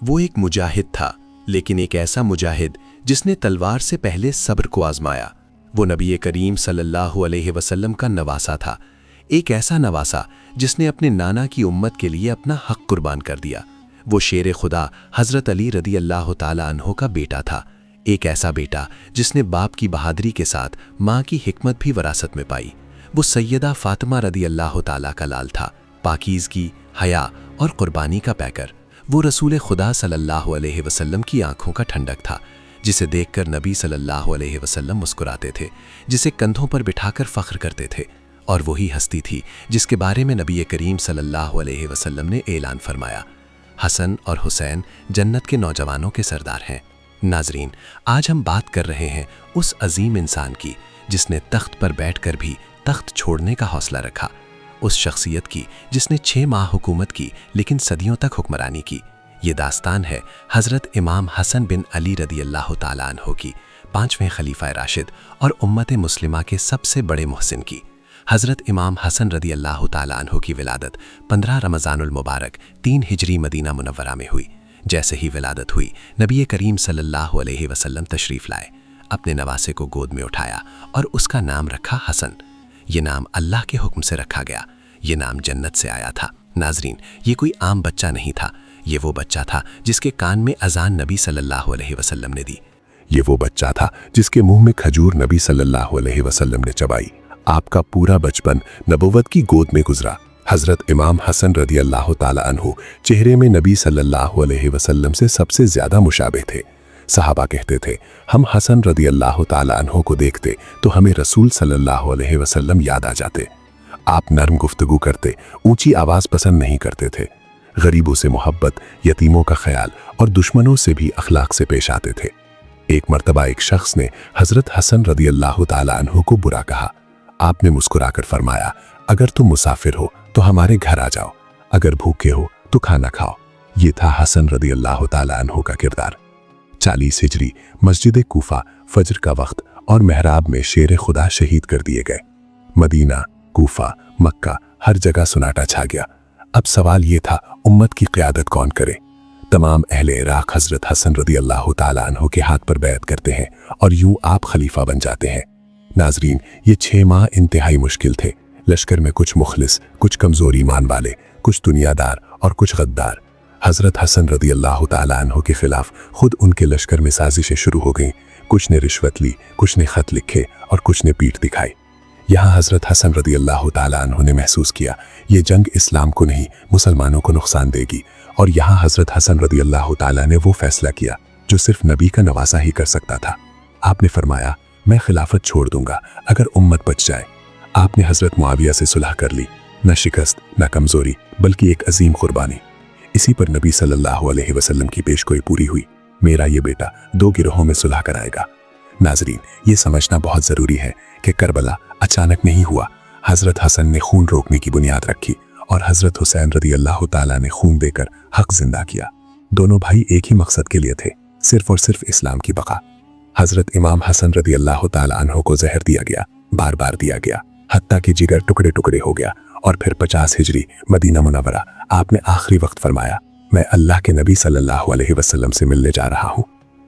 وہ ایک मुजाहिद था, लेकिन एक ऐसा मुजाहिद जिसने तलवार से पहले सब्र को आजमाया। वो नबी करीम सल्लल्लाहु अलैहि वसल्लम का नवासा था, एक ऐसा नवासा जिसने अपने नाना की उम्मत के लिए अपना हक कुर्बान कर दिया। वो शेर खुदा हज़रत अली रदी अल्लाह ताला अन्हो का बेटा था, एक ऐसा बेटा जिसने बाप की बहादुरी के साथ माँ की हिकमत भी वरासत में पाई। वो सैयदा फातिमा रदी अल्लाह ताला का लाल था, पाकीज़गी, हया और कुर्बानी का पैकर। वो रसूल खुदा सल्लल्लाहु अलैहि वसल्लम की आंखों का ठंडक था, जिसे देखकर नबी सल्लल्लाहु अलैहि वसल्लम मुस्कुराते थे, जिसे कंधों पर बिठाकर फ़ख्र करते थे। और वही हस्ती थी जिसके बारे में नबी करीम सल्लल्लाहु अलैहि वसल्लम ने ऐलान फरमाया, हसन और हुसैन जन्नत के नौजवानों के सरदार हैं। नाजरीन, आज हम बात कर रहे हैं उस अजीम इंसान की जिसने तख्त पर बैठकर भी तख्त छोड़ने का हौसला रखा, उस शख्सियत की जिसने 6 माह हुकूमत की लेकिन सदियों तक हुक्मरानी की। ये दास्तान है हज़रत इमाम हसन बिन अली रदी अल्लाह ताला अन्हो की, 5वें खलीफा राशिद और उम्मत मुस्लिमा के सबसे बड़े मोहसिन की। हज़रत इमाम हसन रदी अल्लाह ताला अन्हो की विलादत 15 रमज़ानुल मुबारक 3 हिजरी मदीना मुनव्वरा में हुई। जैसे ही विलादत हुई, नबी करीम सल्लल्लाहु अलैहि वसल्लम तशरीफ़ लाए, अपने नवासे को गोद में उठाया और उसका नाम रखा हसन। ये नाम अल्लाह के हुक्म से रखा गया, ये नाम जन्नत से आया था। नाजरीन, ये कोई आम बच्चा नहीं था, ये वो बच्चा था जिसके कान में अजान नबी सल्लल्लाहु अलैहि वसल्लम ने दी। ये वो बच्चा था जिसके मुंह में खजूर नबी सल्लल्लाहु अलैहि वसल्लम ने चबाई। आपका पूरा बचपन नबुव्वत की गोद में गुजरा। हज़रत इमाम हसन रदी अल्लाह ताला अन्हु चेहरे में नबी सल्लल्लाहु अलैहि वसल्लम से सबसे ज़्यादा मुशाबे थे। सहाबा कहते थे, हम हसन रदी अल्लाह ताला अन्हु को देखते तो हमें रसूल सल्लल्लाहु अलैहि वसल्लम याद आ जाते। आप नरम गुफ्तगू करते, ऊंची आवाज़ पसंद नहीं करते थे। गरीबों से मोहब्बत, यतीमों का ख्याल और दुश्मनों से भी अखलाक से पेश आते थे। एक मर्तबा एक शख्स ने हज़रत हसन रदी अल्लाह ताला अन्हु को बुरा कहा। आपने मुस्कुराकर फरमाया, अगर तुम मुसाफिर हो तो हमारे घर आ जाओ, अगर भूखे हो तो खाना खाओ। ये था हसन रदी अल्लाह ताला अन्हु का किरदार। 40 हिजरी मस्जिद कूफा फजर का वक्त और महराब में शेर खुदा शहीद कर दिए गए। मदीना, कूफा, मक्का हर जगह सन्नाटा छा गया। अब सवाल ये था, उम्मत की क़यादत कौन करे? तमाम अहले इराक हज़रत हसन रदी अल्लाह ताला अन्हु के हाथ पर बैत करते हैं और यूं आप खलीफा बन जाते हैं। नाजरीन, ये 6 माह इंतहाई मुश्किल थे। लश्कर में कुछ मुखलिस, कुछ कमज़ोर ईमान वाले, कुछ दुनियादार और कुछ गद्दार। हज़रत हसन रदी अल्लाह ताला अन्हु के खिलाफ खुद उनके लश्कर में साजिशें शुरू हो गईं। कुछ ने रिश्वत ली, कुछ ने ख़त लिखे और कुछ ने पीठ दिखाई। यहाँ हज़रत हसन रदी अल्लाह ताला अन्हु ने महसूस किया, ये जंग इस्लाम को नहीं मुसलमानों को नुकसान देगी। और यहाँ हज़रत हसन रदी अल्लाह ताला ने वो फैसला किया जो सिर्फ नबी का नवासा ही कर सकता था। आपने फरमाया, मैं खिलाफत छोड़ दूंगा अगर उम्मत बच जाए। आपने हज़रत मुआविया से सुलह कर ली, न शिकस्त न कमज़ोरी बल्कि एक अजीम कुर्बानी। इसी पर नबी सल्लल्लाहु अलैहि वसल्लम की पेशगोई पूरी हुई, मेरा ये बेटा 2 गिरोहों में सुलह कराएगा। नाजरीन, ये समझना बहुत ज़रूरी है कि करबला अचानक नहीं हुआ। हज़रत हसन ने खून रोकने की बुनियाद रखी और हज़रत हुसैन रदी अल्लाह ताला ने खून देकर हक जिंदा किया। दोनों भाई एक ही मकसद के लिए थे, सिर्फ और सिर्फ इस्लाम की बका। हज़रत इमाम हसन रदी अल्लाह ताला अन्हु को जहर दिया गया, बार बार दिया गया, हत्ता कि जिगर टुकड़े टुकड़े हो गया। और फिर 50 हिजरी मदीना मुनव्वरा आपने आखिरी वक्त फरमाया, मैं अल्लाह के नबी सल्लल्लाहु अलैहि वसल्लम से मिलने जा रहा हूँ।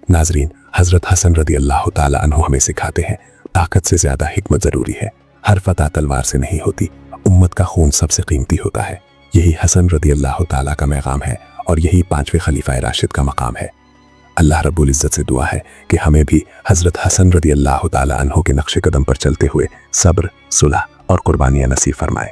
नाजरीन, हज़रत हसन रदी अल्लाह ताला अन्हु हमें सिखाते हैं, ताकत से ज़्यादा हिकमत ज़रूरी है। हर फतह तलवार से नहीं होती, उम्मत का खून सबसे कीमती होता है। यही हसन रदी अल्लाह ताला का पैगाम है और यही 5वें खलीफा राशिद का मकाम है। अल्लाह रब्बुल इज़्ज़त से दुआ है कि हमें भी हज़रत हसन रदी अल्लाह ताला अन्हु के नक्शे कदम पर चलते हुए सब्र, सुलह और कुर्बानियाँ नसीब फरमाए।